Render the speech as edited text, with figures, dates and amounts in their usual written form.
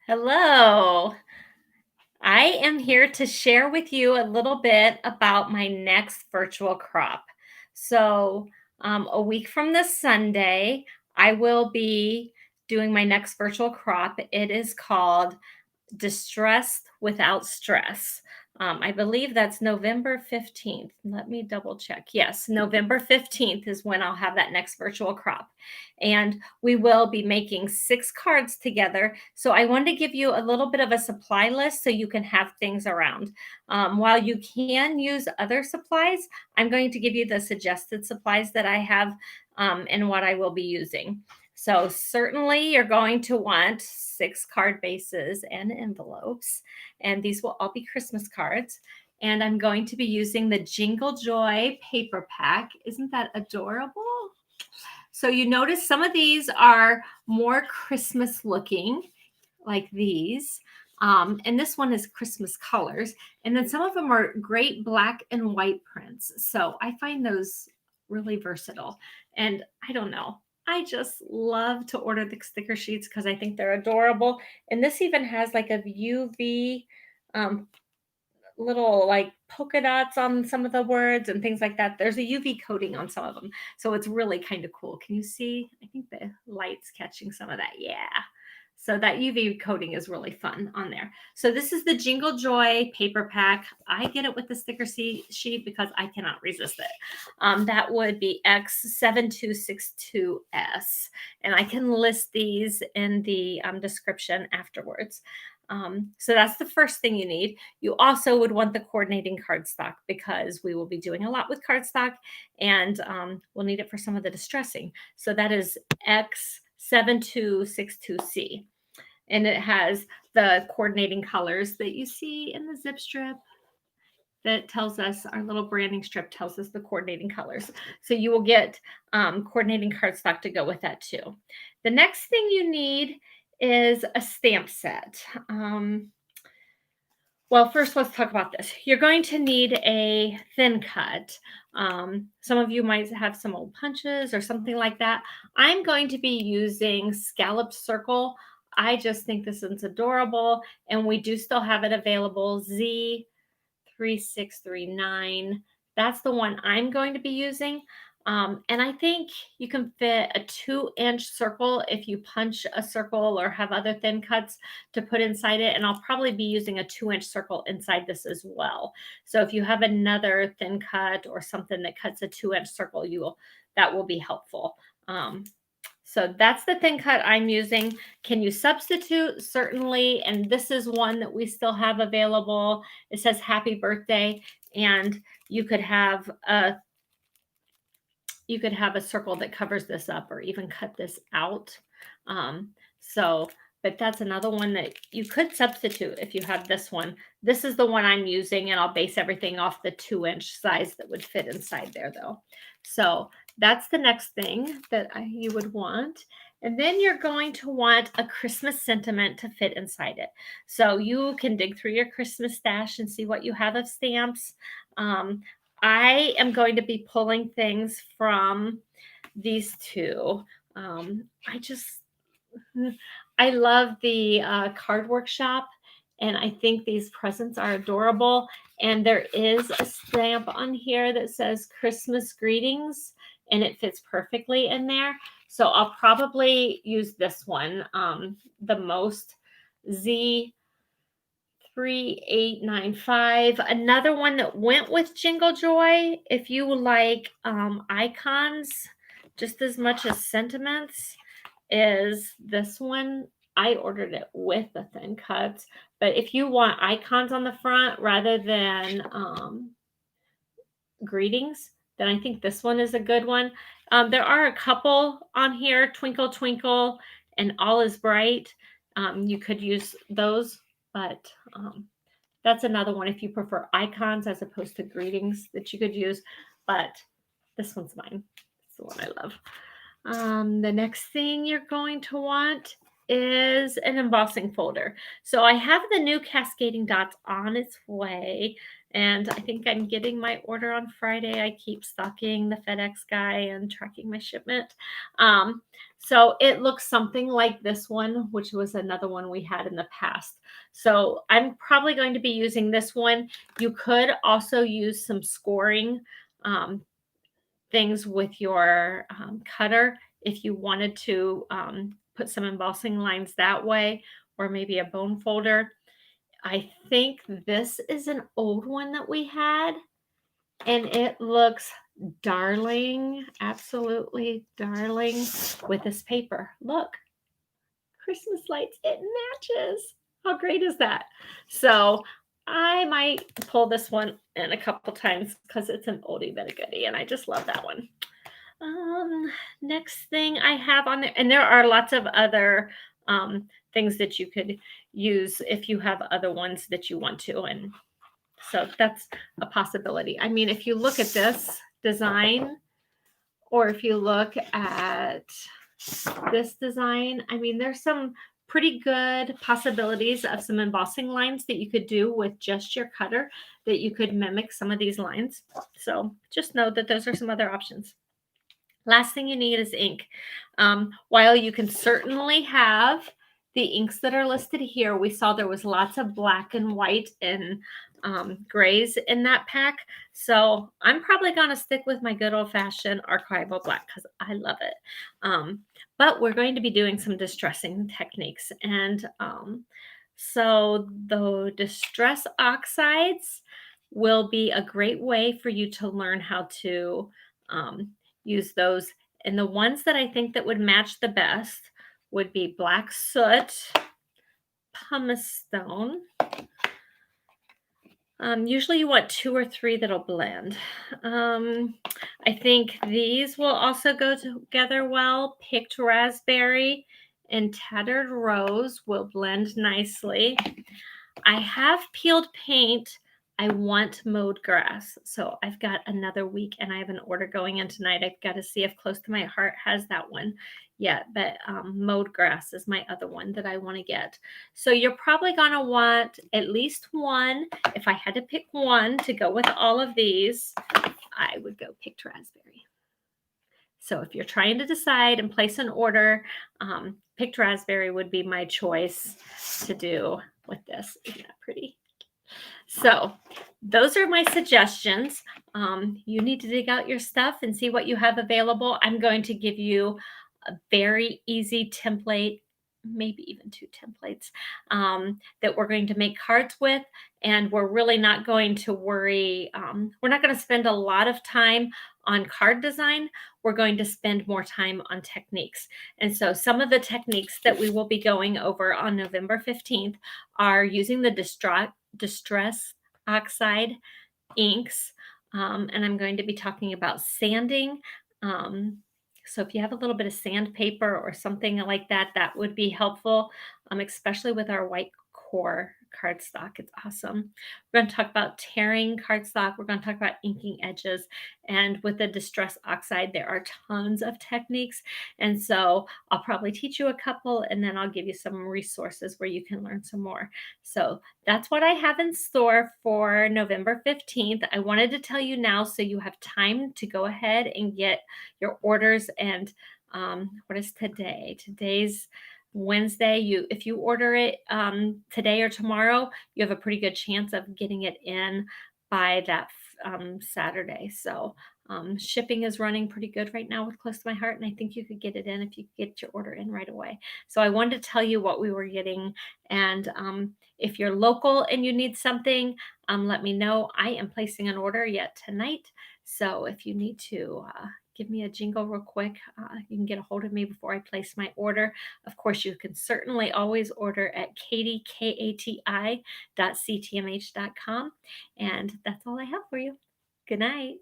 Hello. I am here to share with you a little bit about my next virtual crop. A week from this Sunday, I will be doing my next virtual crop. It is called Distressed Without Stress. I believe that's November 15th. Let me double check. Yes, November 15th is when I'll have that next virtual crop. And we will be making 6 cards together. So I wanted to give you a little bit of a supply list so you can have things around. While you can use other supplies, I'm going to give you the suggested supplies that I have and what I will be using. So certainly you're going to want 6 card bases and envelopes, and these will all be Christmas cards. And I'm going to be using the Jingle Joy paper pack. Isn't that adorable? So you notice some of these are more Christmas looking, like these. And this one is Christmas colors. And then some of them are great black and white prints. So I find those really versatile. And I don't know. I just love to order the sticker sheets because I think they're adorable. And this even has like a UV um, little like polka dots on some of the words and things like that. There's a UV coating on some of them. So it's really kind of cool. Can you see? I think the light's catching some of that. Yeah. So that UV coating is really fun on there. So this is the Jingle Joy paper pack. I get it with the sticker sheet because I cannot resist it. That would be X7262S. And I can list these in the description afterwards. So that's the first thing you need. You also would want the coordinating cardstock because we will be doing a lot with cardstock and we'll need it for some of the distressing. So that is X7262C. And it has the coordinating colors that you see in the zip strip that tells us our little branding strip tells us the coordinating colors. So you will get coordinating cardstock to go with that too. The next thing you need is a stamp set. Well, first, let's talk about this. You're going to need a thin cut. Some of you might have some old punches or something like that. I'm going to be using Scalloped Circle. I just think this is adorable, and we do still have it available. Z3639. That's the one I'm going to be using. And I think you can fit a 2-inch circle if you punch a circle or have other thin cuts to put inside it. And I'll probably be using a 2-inch circle inside this as well. So if you have another thin cut or something that cuts a 2-inch circle, that will be helpful. So that's the thin cut I'm using. Can you substitute? Certainly. And this is one that we still have available. It says happy birthday. And you could have a circle that covers this up or even cut this out. But that's another one that you could substitute if you have this one. This is the one I'm using, and I'll base everything off the 2-inch size that would fit inside there though. So that's the next thing that you would want. And then you're going to want a Christmas sentiment to fit inside it. So you can dig through your Christmas stash and see what you have of stamps. I am going to be pulling things from these two. I love the Card Workshop, and I think these presents are adorable. And there is a stamp on here that says Christmas greetings, and it fits perfectly in there. So I'll probably use this one the most. Z3895. Another one that went with Jingle Joy, if you like icons just as much as sentiments, is this one. I ordered it with the thin cuts, but if you want icons on the front rather than greetings, then I think this one is a good one. There are a couple on here, Twinkle Twinkle and All is Bright. You could use those, but that's another one if you prefer icons as opposed to greetings that you could use. But this one's mine. It's the one I love. The next thing you're going to want is an embossing folder. So I have the new Cascading dots on its way. And I think I'm getting my order on Friday. I keep stalking the FedEx guy and tracking my shipment. So it looks something like this one, which was another one we had in the past. So I'm probably going to be using this one. You could also use some scoring um, things with your cutter if you wanted to put some embossing lines that way, or maybe a bone folder. I think this is an old one that we had, and it looks darling, absolutely darling with this paper. Look, Christmas lights, it matches. How great is that? So I might pull this one in a couple times because it's an oldie but a goodie, and I just love that one. Um, Next thing I have on there, and there are lots of other things that you could use if you have other ones that you want to, and so that's a possibility. I mean, if you look at this design, or if you look at this design, I mean, there's some pretty good possibilities of some embossing lines that you could do with just your cutter, that you could mimic some of these lines. So just know that those are some other options. Last thing you need is ink. While you can certainly have the inks that are listed here, we saw there was lots of black and white and grays in that pack. So I'm probably going to stick with my good old-fashioned Archival black because I love it. But we're going to be doing some distressing techniques. And so the distress oxides will be a great way for you to learn how to use those. And the ones that I think that would match the best would be black soot, pumice stone. Usually you want 2 or 3 that'll blend. I think these will also go together well. Picked raspberry and tattered rose will blend nicely. I have peeled paint. I want mowed grass. So I've got another week and I have an order going in tonight. I've got to see if Close to My Heart has that one yet. But mowed grass is my other one that I want to get. So you're probably going to want at least one. If I had to pick one to go with all of these, I would go picked raspberry. So if you're trying to decide and place an order, picked raspberry would be my choice to do with this. Isn't that pretty? So those are my suggestions. You need to dig out your stuff and see what you have available. I'm going to give you a very easy template, maybe even 2 templates that we're going to make cards with. And we're really not going to worry. We're not going to spend a lot of time on card design. We're going to spend more time on techniques. And so some of the techniques that we will be going over on November 15th are using the distress oxide inks. And I'm going to be talking about sanding. So if you have a little bit of sandpaper or something like that, that would be helpful, especially with our white core cardstock. It's awesome. We're going to talk about tearing cardstock. We're going to talk about inking edges. And with the distress oxide, there are tons of techniques. And so I'll probably teach you a couple, and then I'll give you some resources where you can learn some more. So that's what I have in store for November 15th. I wanted to tell you now so you have time to go ahead and get your orders. And what is today? Today's Wednesday. If you order it today or tomorrow, you have a pretty good chance of getting it in by that Saturday. So shipping is running pretty good right now with Close to My Heart, and I think you could get it in if you get your order in right away. So I wanted to tell you what we were getting, and if you're local and you need something, let me know. I am placing an order yet tonight, so if you need to give me a jingle real quick, you can get a hold of me before I place my order. Of course, you can certainly always order at Kati, Kati.ctmh.com. And that's all I have for you. Good night.